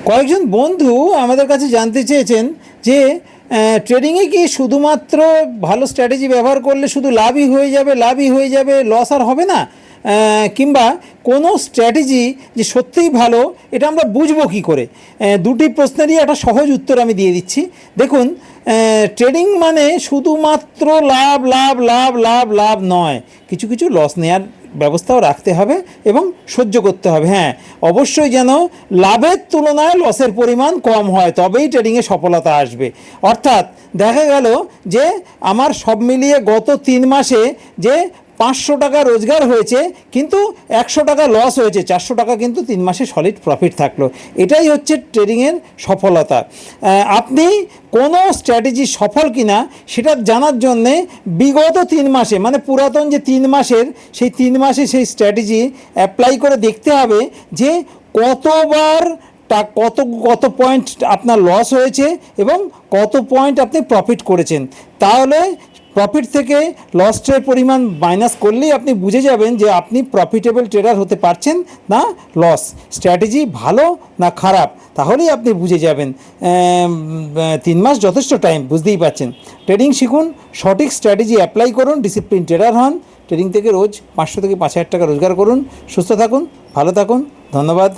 কয়েকজন বন্ধু আমাদের কাছে জানতে চেয়েছেন যে ট্রেডিংয়ে কি শুধুমাত্র ভালো স্ট্র্যাটেজি ব্যবহার করলে শুধু লাভই হয়ে যাবে, লস আর হবে না, কিংবা কোনো স্ট্র্যাটেজি যে সত্যিই ভালো এটা আমরা বুঝবো কী করে। দুটি প্রশ্নেরই একটা সহজ উত্তর আমি দিয়ে দিচ্ছি। দেখুন, ট্রেডিং মানে শুধুমাত্র লাভ লাভ লাভ লাভ লাভ নয়, কিছু কিছু লস নেওয়ার ব্যবস্থাও রাখতে হবে এবং সহ্য করতে হবে। হ্যাঁ, অবশ্যই যেন লাভের তুলনায় লসের পরিমাণ কম হয়, তবেই ট্রেডিংয়ে সফলতা আসবে। অর্থাৎ দেখা গেল যে আমার সব মিলিয়ে গত 3 মাসে যে 500 টাকা রোজগার হয়েছে, কিন্তু 100 টাকা লস হয়েছে, 400 টাকা কিন্তু 3 মাসে সলিড প্রফিট থাকলো। এটাই হচ্ছে ট্রেডিংয়ের সফলতা। আপনি কোনো স্ট্র্যাটেজি সফল কিনা সেটা জানার জন্যে বিগত 3 মাসে, মানে পুরাতন যে 3 মাসের, সেই 3 মাসে সেই স্ট্র্যাটেজি অ্যাপ্লাই করে দেখতে হবে যে কতবার কত কত পয়েন্ট আপনার লস হয়েছে এবং কত পয়েন্ট আপনি প্রফিট করেছেন। তাহলে প্রফিট থেকে লসের পরিমাণ মাইনাস করলেই আপনি বুঝে যাবেন যে আপনি প্রফিটেবল ট্রেডার হতে পারছেন না লস, স্ট্র্যাটেজি ভালো না খারাপ, তাহলেই আপনি বুঝে যাবেন। 3 মাস যথেষ্ট টাইম, বুঝতেই পারছেন। ট্রেডিং শিখুন, সঠিক স্ট্র্যাটেজি অ্যাপ্লাই করুন, ডিসিপ্লিন ট্রেডার হন, ট্রেডিং থেকে রোজ 500 থেকে 5,000 টাকা রোজগার করুন। সুস্থ থাকুন, ভালো থাকুন, ধন্যবাদ।